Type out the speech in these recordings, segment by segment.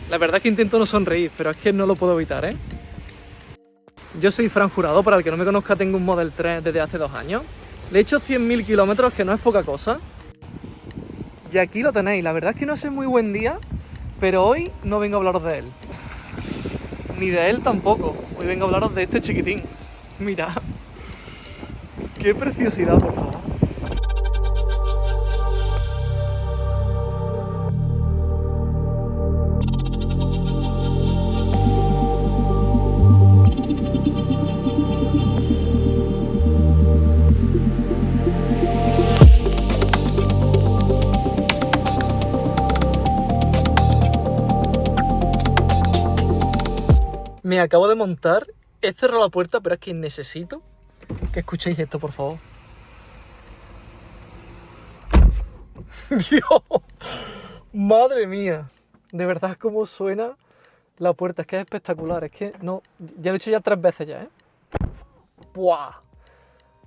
La verdad es que intento no sonreír, pero es que no lo puedo evitar, ¿eh? Yo soy Fran Jurado, para el que no me conozca tengo un Model 3 desde hace 2 años. Le he hecho 100.000 kilómetros, que no es poca cosa. Y aquí lo tenéis, la verdad es que no es muy buen día, pero hoy no vengo a hablaros de él. Ni de él tampoco, hoy vengo a hablaros de este chiquitín. Mira, qué preciosidad, por favor. Me acabo de montar, he cerrado la puerta, pero es que necesito que escuchéis esto, por favor. Dios, madre mía, de verdad cómo suena la puerta, es que es espectacular, es que no, ya lo he hecho ya 3 veces ya, ¿eh? ¡Buah!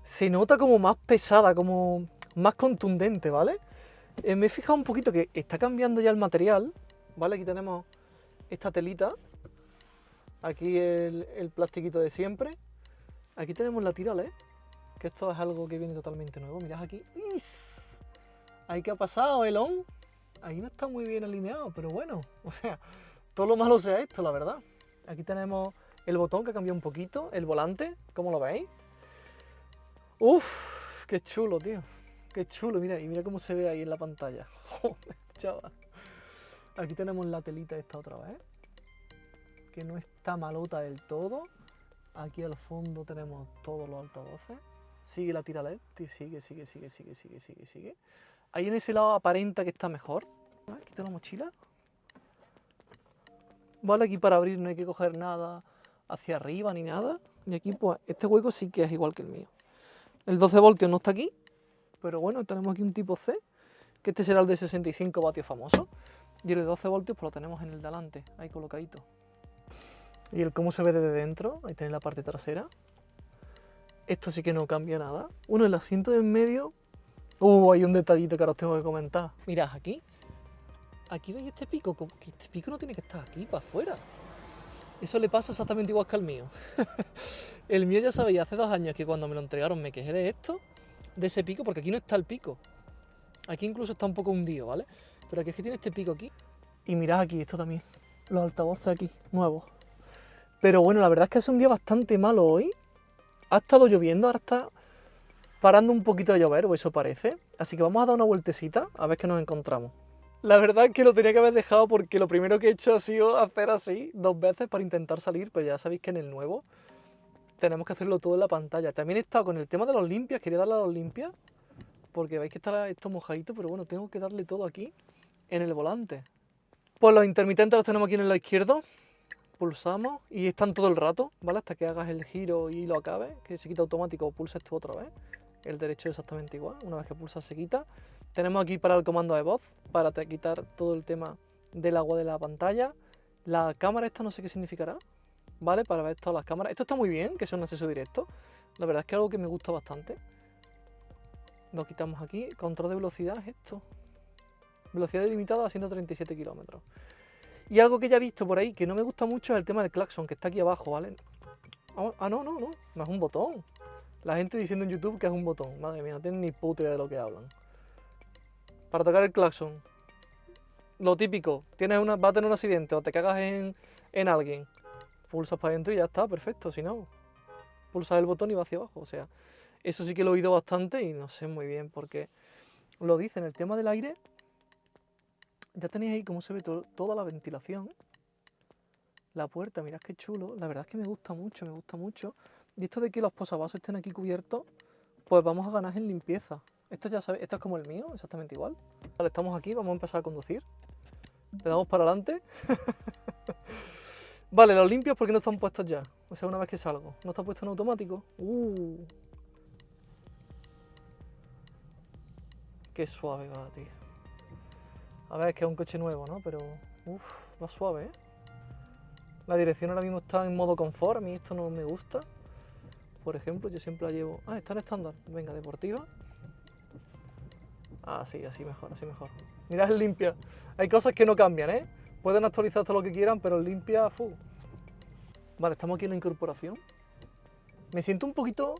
Se nota como más pesada, como más contundente, ¿vale? Me he fijado un poquito que está cambiando ya el material, ¿vale? Aquí tenemos esta telita, aquí el plastiquito de siempre, aquí tenemos la tira LED, que esto es algo que viene totalmente nuevo, mirad aquí. ¡Is! Ahí que ha pasado el on, ahí no está muy bien alineado, pero bueno, o sea, todo lo malo sea esto, la verdad. Aquí tenemos el botón que ha cambiado un poquito, el volante, ¿cómo lo veis? Uf, qué chulo, tío. Qué chulo, mira, y mira cómo se ve ahí en la pantalla. Joder, chaval. Aquí tenemos la telita esta otra vez, que no está malota del todo. Aquí al fondo tenemos todos los altavoces. Sigue la tira LED, sigue. Ahí en ese lado aparenta que está mejor. Quito la mochila. Vale, aquí para abrir no hay que coger nada hacia arriba ni nada. Y aquí pues este hueco sí que es igual que el mío. El 12 voltios no está aquí, pero bueno, tenemos aquí un tipo C, que este será el de 65 vatios famoso. Y el de 12 voltios pues lo tenemos en el de adelante, ahí colocadito. Y el cómo se ve desde dentro, ahí tenéis la parte trasera. Esto sí que no cambia nada. Bueno, el asiento de en medio... hay un detallito que ahora os tengo que comentar. Mirad, aquí veis este pico, que este pico no tiene que estar aquí, para afuera. Eso le pasa exactamente igual que al mío. El mío ya sabéis, hace 2 años que cuando me lo entregaron me quejé de esto, de ese pico, porque aquí no está el pico. Aquí incluso está un poco hundido, ¿vale? Pero aquí es que tiene este pico aquí. Y mirad aquí, esto también. Los altavoces aquí, nuevos. Pero bueno, la verdad es que es un día bastante malo hoy. Ha estado lloviendo, ahora está parando un poquito de llover, o eso parece. Así que vamos a dar una vueltecita a ver qué nos encontramos. La verdad es que lo tenía que haber dejado porque lo primero que he hecho ha sido hacer así 2 veces para intentar salir, pero ya sabéis que en el nuevo tenemos que hacerlo todo en la pantalla. También he estado con el tema de los limpias, quería darle a los limpias, porque veis que está esto mojadito, pero bueno, tengo que darle todo aquí en el volante. Pues los intermitentes los tenemos aquí en el lado izquierdo, pulsamos y están todo el rato, ¿vale? Hasta que hagas el giro y lo acabes, que se quita automático o pulses tú otra vez. El derecho es exactamente igual, una vez que pulsas se quita. Tenemos aquí para el comando de voz, para quitar todo el tema del agua de la pantalla. La cámara esta no sé qué significará, ¿vale? Para ver todas las cámaras. Esto está muy bien, que sea un acceso directo. La verdad es que es algo que me gusta bastante. Lo quitamos aquí. Control de velocidad es esto. Velocidad ilimitada a 137 kilómetros. Y algo que ya he visto por ahí, que no me gusta mucho, es el tema del claxon, que está aquí abajo, ¿vale? Ah, no es un botón. La gente diciendo en YouTube que es un botón. Madre mía, no tienen ni puta idea de lo que hablan. Para tocar el claxon, lo típico, vas a tener un accidente o te cagas en alguien, pulsas para adentro y ya está, perfecto. Si no, pulsas el botón y va hacia abajo. O sea, eso sí que lo he oído bastante y no sé muy bien por qué lo dicen. El tema del aire, ya tenéis ahí cómo se ve toda la ventilación. La puerta, mirad qué chulo. La verdad es que me gusta mucho. Y esto de que los posavasos estén aquí cubiertos, pues vamos a ganar en limpieza. Esto ya sabéis, esto es como el mío, exactamente igual. Vale, estamos aquí, vamos a empezar a conducir. Le damos para adelante. Vale, los limpios porque no están puestos ya. O sea, una vez que salgo. ¿No está puesto en automático? Qué suave va, tío. A ver, es que es un coche nuevo, ¿no? Pero, va suave, ¿eh? La dirección ahora mismo está en modo confort. A mí esto no me gusta. Por ejemplo, yo siempre la llevo... está en estándar. Venga, deportiva. Sí, así mejor. Mirad el limpia. Hay cosas que no cambian, ¿eh? Pueden actualizar todo lo que quieran, pero limpia, fu. Vale, estamos aquí en la incorporación. Me siento un poquito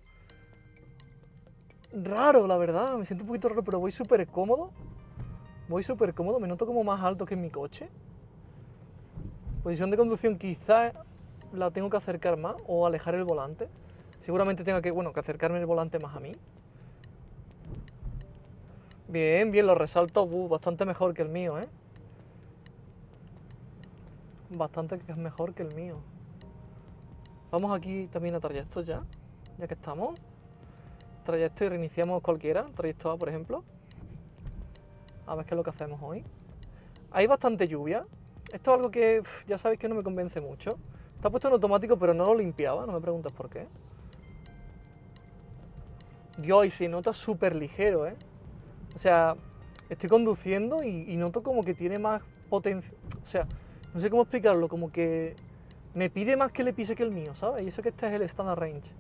raro, la verdad. Me siento un poquito raro, pero voy súper cómodo. Voy súper cómodo. Me noto como más alto que en mi coche. Posición de conducción quizás la tengo que acercar más o alejar el volante. Seguramente tenga que, bueno, que acercarme el volante más a mí. Bien, bien, los resaltos, bastante mejor que el mío, ¿eh? Bastante que es mejor que el mío. Vamos aquí también a trayectos ya que estamos. Trayecto y reiniciamos cualquiera, trayecto A por ejemplo. A ver qué es lo que hacemos hoy. Hay bastante lluvia. Esto es algo que ya sabéis que no me convence mucho. Está puesto en automático pero no lo limpiaba, no me preguntes por qué. Dios, y se nota súper ligero, ¿eh? O sea, estoy conduciendo y noto como que tiene más potencia. O sea, no sé cómo explicarlo, como que me pide más que le pise que el mío, ¿sabes? Y eso que este es el Standard Range.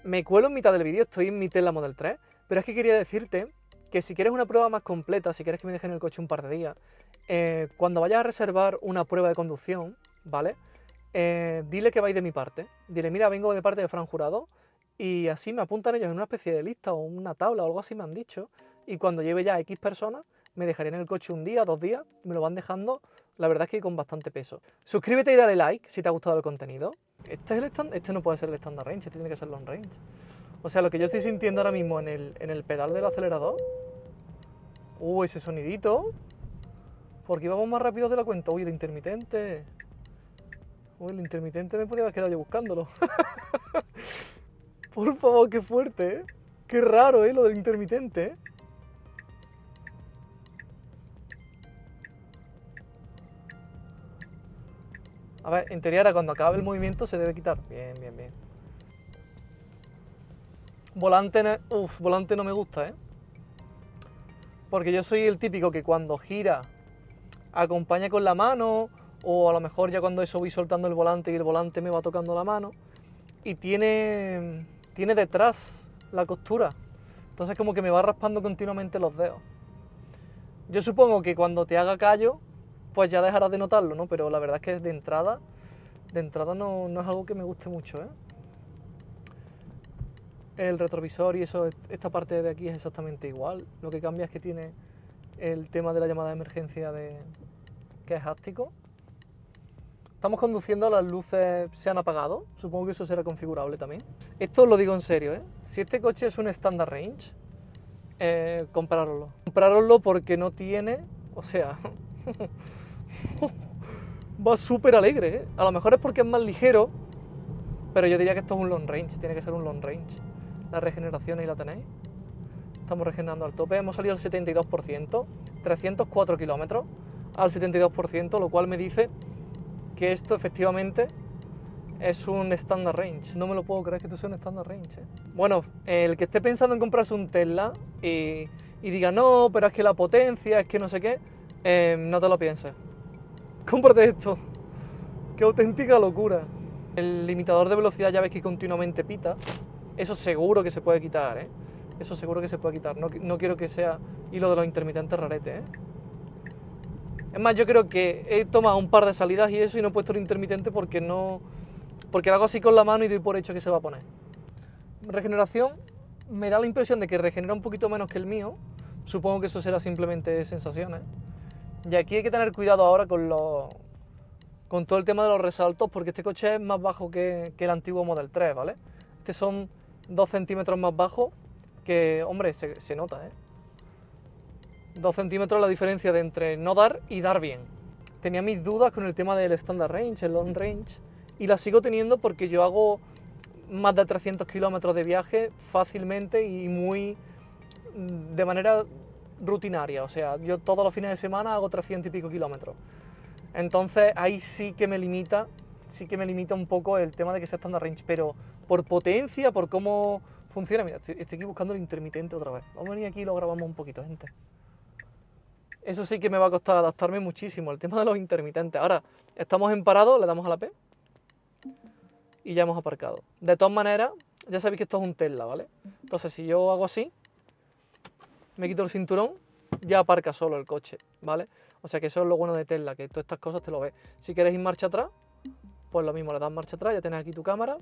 Me cuelo en mitad del vídeo, estoy en mi Tesla Model 3, pero es que quería decirte que si quieres una prueba más completa, si quieres que me dejen el coche un par de días, cuando vayas a reservar una prueba de conducción, ¿vale? Dile que vais de mi parte. Dile, mira, vengo de parte de Fran Jurado, y así me apuntan ellos en una especie de lista o una tabla o algo así me han dicho, y cuando lleve ya X personas, me dejaré en el coche un día, 2 días, me lo van dejando, la verdad es que con bastante peso. Suscríbete y dale like si te ha gustado el contenido. Este no puede ser el Standard Range, este tiene que ser Long Range. O sea, lo que yo estoy sintiendo ahora mismo en el pedal del acelerador. Ese sonidito. Porque vamos más rápido de la cuenta. Uy, el intermitente. Uy, el intermitente me podía haber quedado yo buscándolo. Por favor, qué fuerte, ¿eh? Qué raro, ¿eh? Lo del intermitente, ¿eh? A ver, en teoría ahora cuando acabe el movimiento se debe quitar. Bien, bien, bien. Volante no me gusta, ¿eh? Porque yo soy el típico que cuando gira acompaña con la mano, o a lo mejor ya cuando eso voy soltando el volante y el volante me va tocando la mano, y tiene detrás la costura. Entonces como que me va raspando continuamente los dedos. Yo supongo que cuando te haga callo, pues ya dejarás de notarlo, ¿no? Pero la verdad es que de entrada no es algo que me guste mucho, ¿eh? El retrovisor y eso, esta parte de aquí es exactamente igual. Lo que cambia es que tiene el tema de la llamada de emergencia que es áptico. Estamos conduciendo, las luces se han apagado. Supongo que eso será configurable también. Esto lo digo en serio, ¿eh? Si este coche es un Standard Range, comprároslo. Comprároslo porque no tiene... O sea... va súper alegre, ¿eh? A lo mejor es porque es más ligero, pero yo diría que esto es un long range, tiene que ser un long range. La regeneración ahí la tenéis. Estamos regenerando al tope, hemos salido al 72%, 304 kilómetros al 72%, lo cual me dice que esto efectivamente es un Standard Range. No me lo puedo creer que esto sea un Standard Range, ¿eh? Bueno, el que esté pensando en comprarse un Tesla y diga, no, pero es que la potencia, es que no sé qué, no te lo pienses. Cómprate esto. ¡Qué auténtica locura! El limitador de velocidad ya ves que continuamente pita. Eso seguro que se puede quitar, ¿eh? Eso seguro que se puede quitar. No quiero que sea... Y lo de los intermitentes rarete, ¿eh? Es más, yo creo que he tomado un par de salidas y eso y no he puesto el intermitente porque no... Porque lo hago así con la mano y doy por hecho que se va a poner. Regeneración, me da la impresión de que regenera un poquito menos que el mío. Supongo que eso será simplemente sensaciones. Y aquí hay que tener cuidado ahora con todo el tema de los resaltos, porque este coche es más bajo que el antiguo Model 3, ¿vale? Este son 2 centímetros más bajo, que, hombre, se nota, ¿eh? 2 centímetros la diferencia de entre no dar y dar bien. Tenía mis dudas con el tema del Standard Range, el Long Range, y la sigo teniendo porque yo hago más de 300 kilómetros de viaje fácilmente y de manera rutinaria. O sea, yo todos los fines de semana hago 300 y pico kilómetros. Entonces ahí sí que me limita un poco el tema de que sea Standard Range, pero por potencia, por cómo funciona, mira, estoy aquí buscando el intermitente otra vez. Vamos a venir aquí y lo grabamos un poquito, gente. Eso sí que me va a costar adaptarme muchísimo, el tema de los intermitentes. Ahora, estamos en parado, le damos a la P y ya hemos aparcado. De todas maneras, ya sabéis que esto es un Tesla, ¿vale? Entonces si yo hago así, me quito el cinturón, ya aparca solo el coche, ¿vale? O sea que eso es lo bueno de Tesla, que todas estas cosas te lo ves. Si quieres ir marcha atrás, pues lo mismo, le das marcha atrás, ya tienes aquí tu cámara,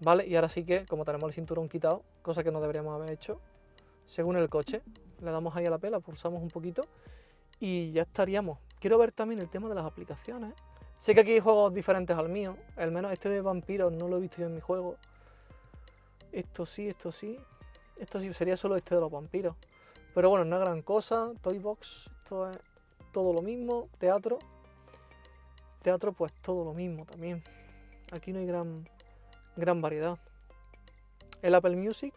¿vale? Y ahora sí que, como tenemos el cinturón quitado, cosa que no deberíamos haber hecho, según el coche, le damos ahí a la pela, pulsamos un poquito y ya estaríamos. Quiero ver también el tema de las aplicaciones. Sé que aquí hay juegos diferentes al mío, al menos este de vampiros no lo he visto yo en mi juego. Esto sí, esto sí. Esto sí sería solo este de los vampiros. Pero bueno, no es gran cosa. Toybox, esto es todo lo mismo. Teatro. Teatro, pues todo lo mismo también. Aquí no hay gran variedad. El Apple Music,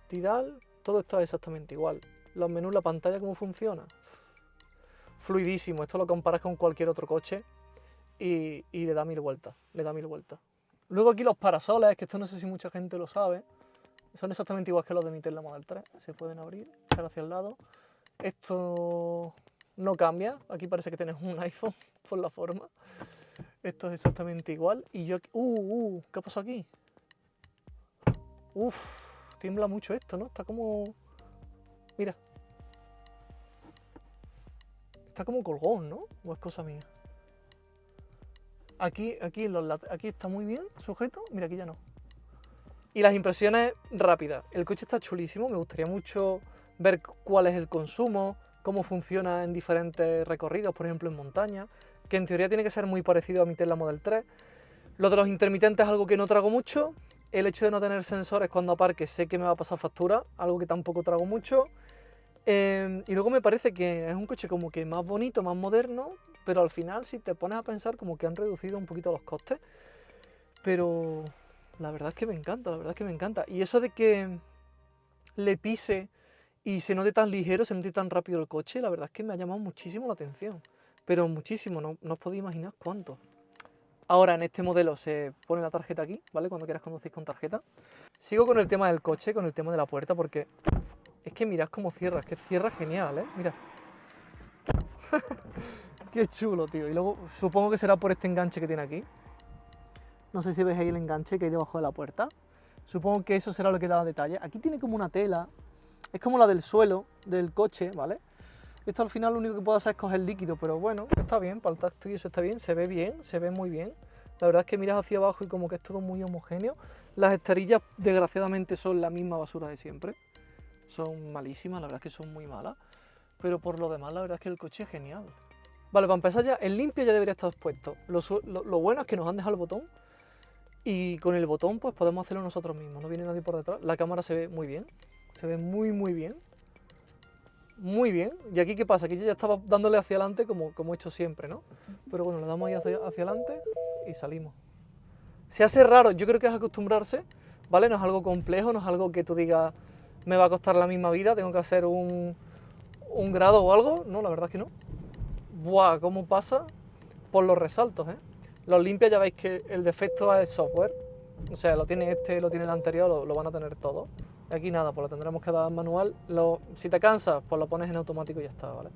Tidal, todo está exactamente igual. Los menús, la pantalla, ¿cómo funciona? Fluidísimo. Esto lo comparas con cualquier otro coche y le da 1000 vueltas. Le da 1000 vueltas. Luego aquí los parasoles, que esto no sé si mucha gente lo sabe. Son exactamente igual que los de mi Tesla Model 3. Se pueden abrir, echar hacia el lado. Esto no cambia. Aquí parece que tienes un iPhone por la forma. Esto es exactamente igual. Y yo... ¿qué pasó aquí? Uf, tiembla mucho esto, ¿no? Está como... Mira. Está como colgón, ¿no? ¿O es cosa mía? Aquí está muy bien sujeto. Mira, aquí ya no. Y las impresiones rápidas. El coche está chulísimo. Me gustaría mucho ver cuál es el consumo, cómo funciona en diferentes recorridos, por ejemplo en montaña, que en teoría tiene que ser muy parecido a mi Tesla Model 3. Lo de los intermitentes es algo que no trago mucho. El hecho de no tener sensores cuando aparque sé que me va a pasar factura, algo que tampoco trago mucho. Y luego me parece que es un coche como que más bonito, más moderno, pero al final si te pones a pensar como que han reducido un poquito los costes. Pero la verdad es que me encanta, la verdad es que me encanta. Y eso de que le pise y se note tan ligero, se note tan rápido el coche, la verdad es que me ha llamado muchísimo la atención. Pero muchísimo, no os podéis imaginar cuánto. Ahora en este modelo se pone la tarjeta aquí, ¿vale? Cuando quieras conducir con tarjeta. Sigo con el tema del coche, con el tema de la puerta, porque es que mirad cómo cierra, es que cierra genial, ¿eh? Mira. Qué chulo, tío. Y luego supongo que será por este enganche que tiene aquí. No sé si veis ahí el enganche que hay debajo de la puerta. Supongo que eso será lo que da detalle. Aquí tiene como una tela. Es como la del suelo del coche, ¿vale? Esto al final lo único que puedo hacer es coger líquido, pero bueno, está bien, para el tacto y eso está bien, se ve muy bien. La verdad es que miras hacia abajo y como que es todo muy homogéneo. Las esterillas, desgraciadamente, son la misma basura de siempre. Son malísimas, la verdad es que son muy malas. Pero por lo demás, la verdad es que el coche es genial. Vale, para empezar ya, el limpia ya debería estar puesto. Lo bueno es que nos han dejado el botón. Y con el botón pues podemos hacerlo nosotros mismos, no viene nadie por detrás. La cámara se ve muy bien, se ve muy bien. Muy bien. ¿Y aquí qué pasa? Aquí yo ya estaba dándole hacia adelante como he hecho siempre, ¿no? Pero bueno, le damos ahí hacia adelante y salimos. Se hace raro, yo creo que es acostumbrarse, ¿vale? No es algo complejo, no es algo que tú digas me va a costar la misma vida, tengo que hacer un grado o algo. No, la verdad es que no. Buah, cómo pasa por los resaltos, ¿eh? Los limpia ya veis que el defecto es software. O sea, lo tiene este, lo tiene el anterior, lo van a tener todos. Aquí nada, pues lo tendremos que dar manual. Si te cansas, pues lo pones en automático y ya está, ¿vale?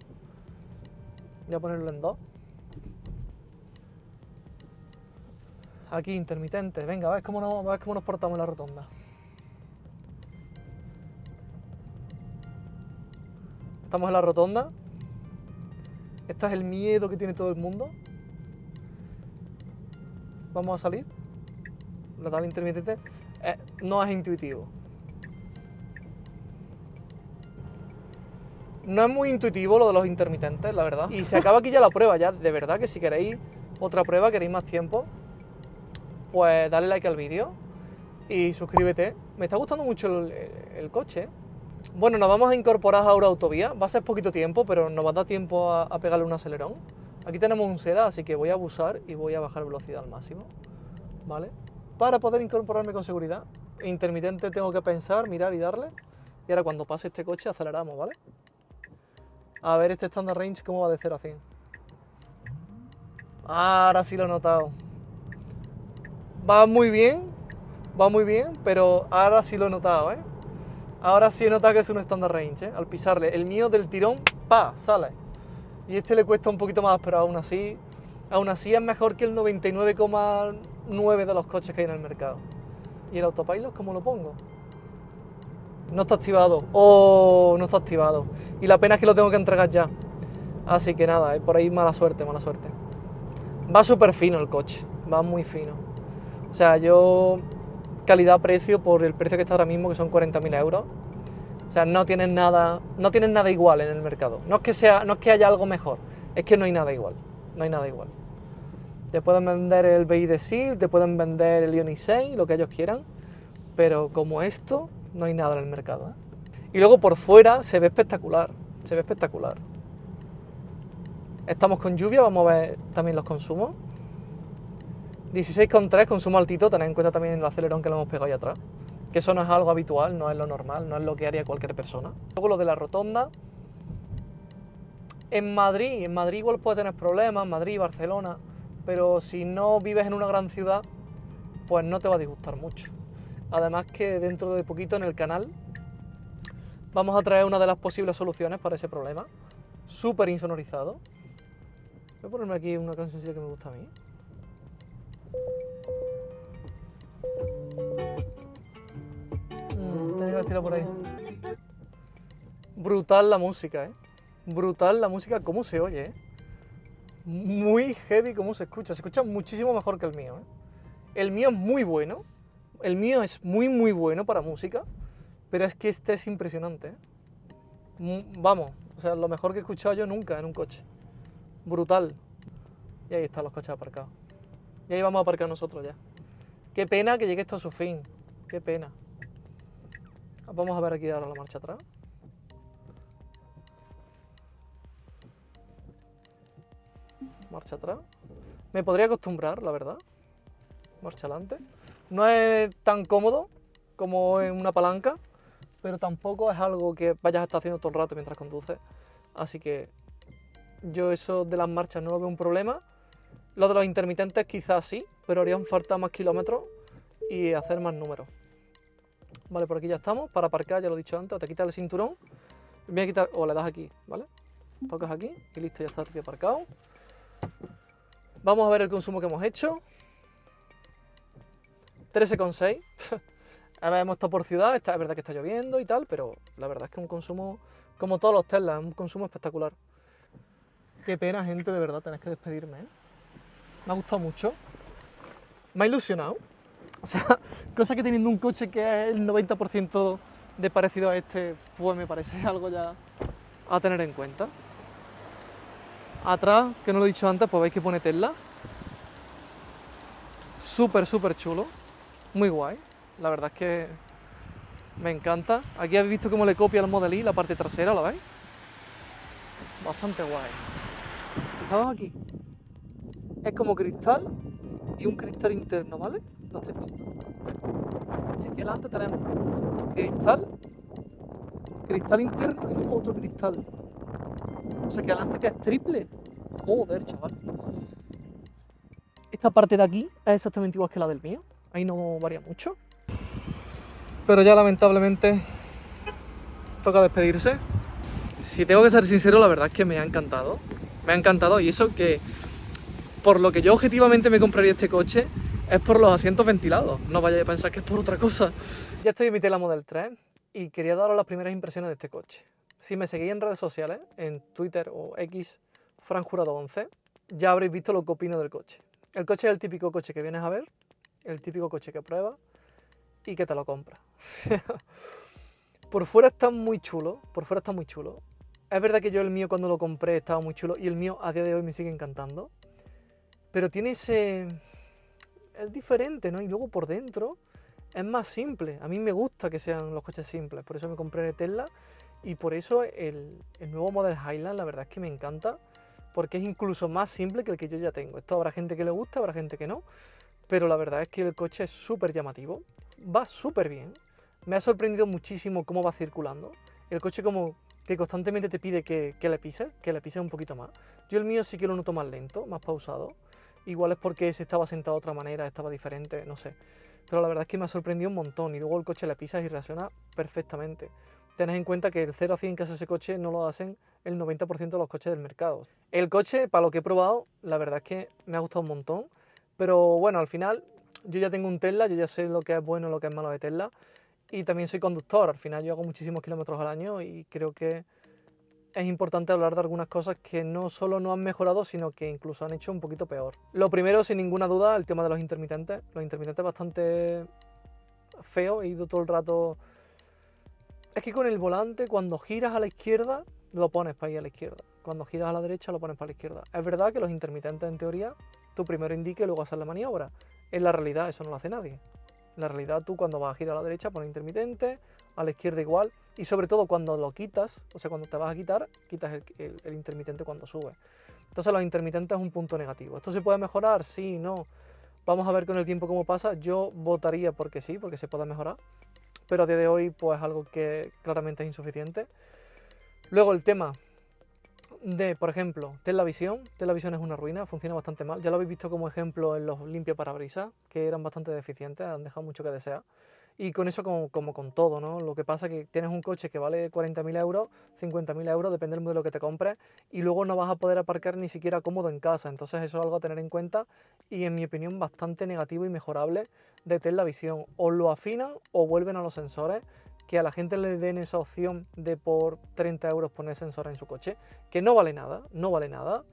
Voy a ponerlo en 2. Aquí intermitentes. Venga, ves cómo nos portamos en la rotonda. Estamos en la rotonda. Este es el miedo que tiene todo el mundo. Vamos a salir. Le da el intermitente. No es intuitivo. No es muy intuitivo lo de los intermitentes, la verdad. Y se acaba aquí ya la prueba, ya. De verdad que si queréis otra prueba, queréis más tiempo, pues dale like al vídeo y suscríbete. Me está gustando mucho el coche. Bueno, nos vamos a incorporar ahora a autovía. Va a ser poquito tiempo, pero nos va a dar tiempo a pegarle un acelerón. Aquí tenemos un seda, así que voy a abusar y voy a bajar velocidad al máximo, ¿vale? Para poder incorporarme con seguridad. Intermitente tengo que pensar, mirar y darle. Y ahora cuando pase este coche aceleramos, ¿vale? A ver este standard range cómo va de 0 a 100. Ahora sí lo he notado. Va muy bien, pero ahora sí lo he notado, ¿eh? Ahora sí he notado que es un standard range, ¿eh? Al pisarle. El mío del tirón, ¡pa! Sale. Y este le cuesta un poquito más, pero aún así es mejor que el 99,9 de los coches que hay en el mercado. ¿Y el autopilot cómo lo pongo? No está activado. ¡Oh! No está activado. Y la pena es que lo tengo que entregar ya. Así que nada, por ahí mala suerte, mala suerte. Va súper fino el coche, va muy fino. O sea, yo calidad-precio por el precio que está ahora mismo, que son 40.000 euros. O sea, no tienen nada igual en el mercado. No es que haya algo mejor, es que no hay nada igual. No hay nada igual. Te pueden vender el BI de SEAL, te pueden vender el Ioniq 6, lo que ellos quieran, pero como esto, no hay nada en el mercado, ¿eh? Y luego por fuera se ve espectacular, se ve espectacular. Estamos con lluvia, vamos a ver también los consumos. 16,3, consumo altito, tened en cuenta también el acelerón que le hemos pegado ahí atrás. Que eso no es algo habitual, no es lo normal, no es lo que haría cualquier persona. Luego lo de la rotonda. En Madrid igual puede tener problemas, Madrid, Barcelona, pero si no vives en una gran ciudad, pues no te va a disgustar mucho. Además que dentro de poquito en el canal vamos a traer una de las posibles soluciones para ese problema. Súper insonorizado. Voy a ponerme aquí una cancioncilla que me gusta a mí. Tenía que tirar por ahí. Brutal la música, ¿eh? Brutal la música, cómo se oye, ¿eh? Muy heavy cómo se escucha muchísimo mejor que el mío, ¿eh? El mío es muy bueno, el mío es muy bueno para música, pero es que este es impresionante, ¿eh? Vamos, o sea, lo mejor que he escuchado yo nunca en un coche. Brutal. Y ahí están los coches aparcados. Y ahí vamos a aparcar nosotros ya. Qué pena que llegue esto a su fin, qué pena. Vamos a ver aquí ahora la marcha atrás. Marcha atrás. Me podría acostumbrar, la verdad. Marcha adelante. No es tan cómodo como en una palanca, pero tampoco es algo que vayas a estar haciendo todo el rato mientras conduces. Así que yo eso de las marchas no lo veo un problema. Lo de los intermitentes quizás sí, pero harían falta más kilómetros y hacer más números. Vale, por aquí ya estamos. Para aparcar, ya lo he dicho antes, o te quitas el cinturón, voy a quitar, o le das aquí, ¿vale? Tocas aquí y listo, ya está aquí aparcado. Vamos a ver el consumo que hemos hecho. 13,6. A ver, hemos estado por ciudad, es verdad que está lloviendo y tal, pero la verdad es que un consumo, como todos los Tesla, un consumo espectacular. Qué pena, gente, de verdad, tenés que despedirme, ¿eh? Me ha gustado mucho. Me ha ilusionado. O sea, cosa que teniendo un coche que es el 90% de parecido a este, pues me parece algo ya a tener en cuenta. Atrás, que no lo he dicho antes, pues veis que pone Tesla. Súper chulo. Muy guay. La verdad es que me encanta. Aquí habéis visto cómo le copia el Model Y la parte trasera, ¿la veis? Bastante guay. Fijaos aquí. Es como cristal y un cristal interno, ¿vale? No estoy viendo. Y aquí adelante tenemos cristal interno y luego otro cristal. O sea que adelante que es triple. Joder, chaval. Esta parte de aquí es exactamente igual que la del mío. Ahí no varía mucho. Pero ya lamentablemente toca despedirse. Si tengo que ser sincero, la verdad es que me ha encantado. Me ha encantado y eso que por lo que yo objetivamente me compraría este coche es por los asientos ventilados. No vayáis a pensar que es por otra cosa. Ya estoy en mi Tesla Model 3 y quería daros las primeras impresiones de este coche. Si me seguís en redes sociales, en Twitter o X, FranJurado11, ya habréis visto lo que opino del coche. El coche es el típico coche que vienes a ver, el típico coche que pruebas y que te lo compras. Por fuera está muy chulo, por fuera está muy chulo. Es verdad que yo el mío cuando lo compré estaba muy chulo y el mío a día de hoy me sigue encantando. Pero tiene ese... es diferente, ¿no? Y luego por dentro es más simple. A mí me gusta que sean los coches simples, por eso me compré el Tesla y por eso el nuevo Model Highland la verdad es que me encanta, porque es incluso más simple que el que yo ya tengo. Esto habrá gente que le gusta, habrá gente que no, pero la verdad es que el coche es súper llamativo, va súper bien. Me ha sorprendido muchísimo cómo va circulando. El coche como que constantemente te pide que le pises un poquito más. Yo el mío sí que lo noto más lento, más pausado. Igual es porque ese estaba sentado de otra manera, estaba diferente, no sé. Pero la verdad es que me ha sorprendido un montón y luego el coche le pisas y reacciona perfectamente. Tened en cuenta que el 0 a 100 que hace ese coche no lo hacen el 90% de los coches del mercado. El coche, para lo que he probado, la verdad es que me ha gustado un montón. Pero bueno, al final yo ya tengo un Tesla, yo ya sé lo que es bueno y lo que es malo de Tesla. Y también soy conductor, al final yo hago muchísimos kilómetros al año y creo que es importante hablar de algunas cosas que no solo no han mejorado, sino que incluso han hecho un poquito peor. Lo primero, sin ninguna duda, el tema de los intermitentes. Los intermitentes bastante feo, he ido todo el rato... Es que con el volante, cuando giras a la izquierda, lo pones para ir a la izquierda. Cuando giras a la derecha, lo pones para la izquierda. Es verdad que los intermitentes, en teoría, tú primero indiques y luego haces la maniobra. En la realidad, eso no lo hace nadie. En la realidad, tú cuando vas a girar a la derecha, pones intermitente, a la izquierda igual. Y sobre todo, cuando lo quitas, o sea, cuando te vas a quitar, quitas el intermitente cuando subes. Entonces, los intermitentes es un punto negativo. ¿Esto se puede mejorar? Sí, no. Vamos a ver con el tiempo cómo pasa. Yo votaría porque sí, porque se puede mejorar. Pero a día de hoy, pues algo que claramente es insuficiente. Luego el tema de, por ejemplo, Telavisión. Telavisión es una ruina, funciona bastante mal. Ya lo habéis visto como ejemplo en los limpiaparabrisas, que eran bastante deficientes, han dejado mucho que desear. Y con eso como con todo, ¿no? Lo que pasa es que tienes un coche que vale 40.000 euros, 50.000 euros, depende del modelo que te compres, y luego no vas a poder aparcar ni siquiera cómodo en casa. Entonces eso es algo a tener en cuenta y en mi opinión bastante negativo y mejorable de Telavisión. O lo afinan o vuelven a los sensores, que a la gente le den esa opción de por 30 euros poner sensores en su coche, que no vale nada, no vale nada.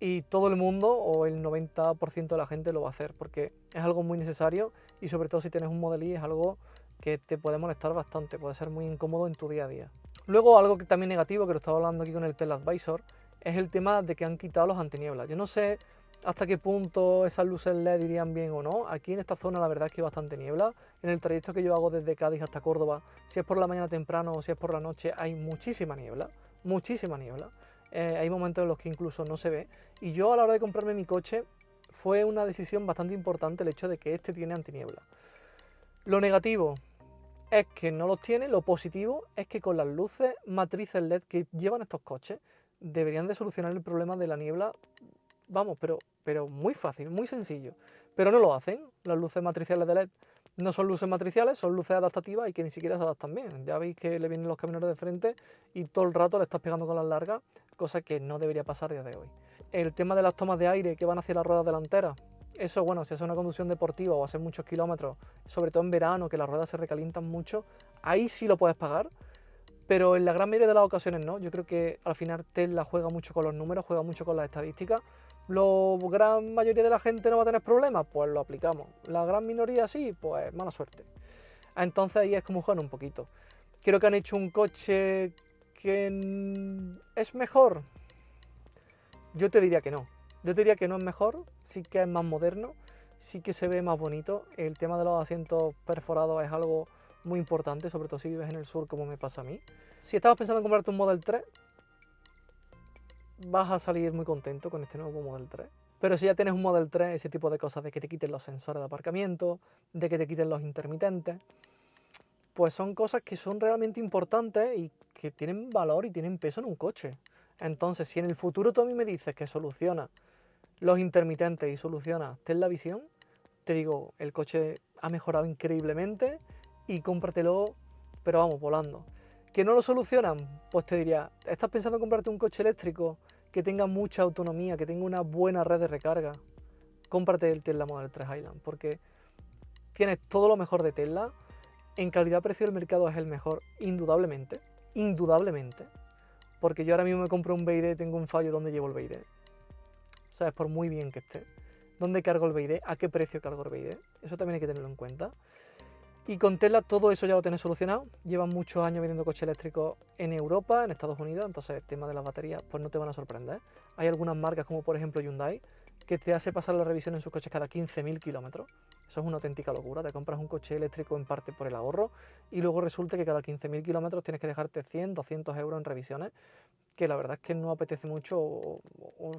Y todo el mundo o el 90% de la gente lo va a hacer porque es algo muy necesario y sobre todo si tienes un Model Y es algo que te puede molestar bastante, puede ser muy incómodo en tu día a día. Luego algo que también negativo, que lo estaba hablando aquí con el TeleAdvisor, es el tema de que han quitado los antinieblas. Yo no sé hasta qué punto esas luces LED irían bien o no. Aquí en esta zona la verdad es que hay bastante niebla. En el trayecto que yo hago desde Cádiz hasta Córdoba, si es por la mañana temprano o si es por la noche, hay muchísima niebla, muchísima niebla. Hay momentos en los que incluso no se ve. Y yo a la hora de comprarme mi coche fue una decisión bastante importante el hecho de que este tiene antiniebla. Lo negativo es que no los tiene, lo positivo es que con las luces matrices LED que llevan estos coches deberían de solucionar el problema de la niebla, vamos, pero muy fácil, muy sencillo. Pero no lo hacen, las luces matriciales de LED no son luces matriciales, son luces adaptativas y que ni siquiera se adaptan bien. Ya veis que le vienen los camioneros de frente y todo el rato le estás pegando con las largas, cosa que no debería pasar a día de hoy. El tema de las tomas de aire que van hacia las ruedas delanteras, eso bueno, si haces una conducción deportiva o haces muchos kilómetros, sobre todo en verano que las ruedas se recalientan mucho, ahí sí lo puedes pagar, pero en la gran mayoría de las ocasiones no. Yo creo que al final Tesla juega mucho con los números, juega mucho con las estadísticas. ¿La gran mayoría de la gente no va a tener problemas? Pues lo aplicamos. La gran minoría sí, pues mala suerte. Entonces ahí es como juegan un poquito. Creo que han hecho un coche que es mejor. Yo te diría que no. Yo te diría que no es mejor, sí que es más moderno, sí que se ve más bonito. El tema de los asientos perforados es algo muy importante, sobre todo si vives en el sur como me pasa a mí. Si estabas pensando en comprarte un Model 3, vas a salir muy contento con este nuevo Model 3. Pero si ya tienes un Model 3, ese tipo de cosas de que te quiten los sensores de aparcamiento, de que te quiten los intermitentes, pues son cosas que son realmente importantes y que tienen valor y tienen peso en un coche. Entonces, si en el futuro tú a mí me dices que soluciona los intermitentes y soluciona Telavisión, te digo, el coche ha mejorado increíblemente y cómpratelo, pero vamos, volando. ¿Que no lo solucionan? Pues te diría, ¿estás pensando en comprarte un coche eléctrico que tenga mucha autonomía, que tenga una buena red de recarga? Cómprate el Tesla Model 3 Highland, porque tienes todo lo mejor de Tesla. En calidad-precio del mercado es el mejor, indudablemente, indudablemente. Porque yo ahora mismo me compro un BYD, tengo un fallo donde llevo el BYD. ¿Sabes? Por muy bien que esté. ¿Dónde cargo el BYD? ¿A qué precio cargo el BYD? Eso también hay que tenerlo en cuenta. Y con Tesla todo eso ya lo tienes solucionado. Llevan muchos años vendiendo coches eléctricos en Europa, en Estados Unidos, entonces el tema de las baterías pues no te van a sorprender. Hay algunas marcas como por ejemplo Hyundai que te hace pasar la revisión en sus coches cada 15.000 kilómetros. Eso es una auténtica locura. Te compras un coche eléctrico en parte por el ahorro y luego resulta que cada 15.000 kilómetros tienes que dejarte 100, 200 euros en revisiones, que la verdad es que no apetece mucho o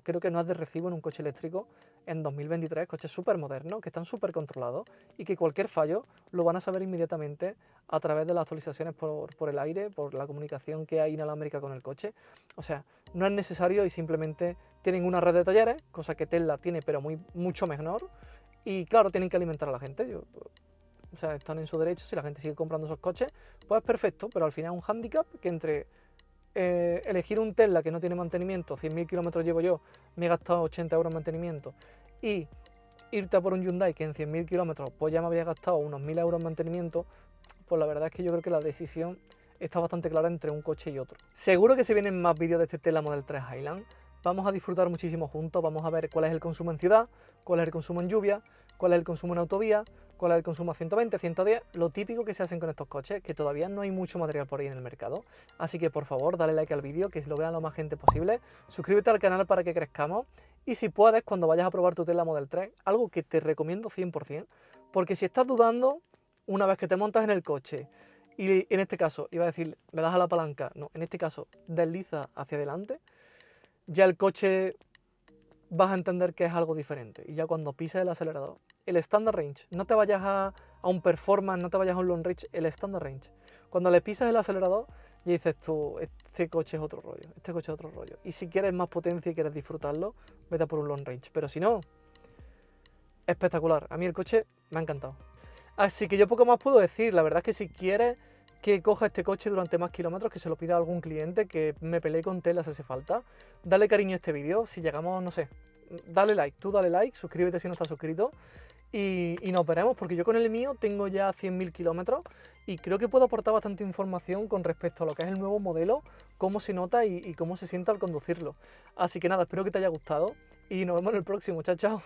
creo que no es de recibo en un coche eléctrico en 2023, coches súper modernos, que están súper controlados y que cualquier fallo lo van a saber inmediatamente a través de las actualizaciones por el aire, por la comunicación que hay inalámbrica con el coche. O sea, no es necesario y simplemente tienen una red de talleres, cosa que Tesla tiene pero mucho menor, y claro, tienen que alimentar a la gente. O sea, están en su derecho, si la gente sigue comprando esos coches, pues es perfecto, pero al final es un hándicap que entre elegir un Tesla que no tiene mantenimiento, 100.000 kilómetros llevo yo, me he gastado 80 euros en mantenimiento, y irte a por un Hyundai que en 100.000 kilómetros pues ya me habría gastado unos 1.000 euros en mantenimiento, pues la verdad es que yo creo que la decisión está bastante clara entre un coche y otro. Seguro que se vienen más vídeos de este Tesla Model 3 Highland. Vamos a disfrutar muchísimo juntos, vamos a ver cuál es el consumo en ciudad, cuál es el consumo en lluvia, cuál es el consumo en autovía, cuál es el consumo a 120, 110, lo típico que se hacen con estos coches, que todavía no hay mucho material por ahí en el mercado. Así que por favor, dale like al vídeo, que lo vean lo más gente posible, suscríbete al canal para que crezcamos, y si puedes, cuando vayas a probar tu Tesla Model 3, algo que te recomiendo 100%, porque si estás dudando, una vez que te montas en el coche, y en este caso, iba a decir, le das a la palanca, no, en este caso, desliza hacia adelante, ya el coche vas a entender que es algo diferente. Y ya cuando pises el acelerador, el standard range, no te vayas a un performance, no te vayas a un long range, el standard range. Cuando le pisas el acelerador, ya dices tú, este coche es otro rollo, este coche es otro rollo. Y si quieres más potencia y quieres disfrutarlo, vete a por un long range. Pero si no, espectacular. A mí el coche me ha encantado. Así que yo poco más puedo decir. La verdad es que si quieres que coja este coche durante más kilómetros, que se lo pida a algún cliente, que me pelee con Tesla si hace falta, dale cariño a este vídeo. Si llegamos, no sé, dale like, tú dale like, suscríbete si no estás suscrito, y nos veremos, porque yo con el mío tengo ya 100.000 kilómetros y creo que puedo aportar bastante información con respecto a lo que es el nuevo modelo, cómo se nota y cómo se siente al conducirlo. Así que nada, espero que te haya gustado y nos vemos en el próximo. Chao, chao.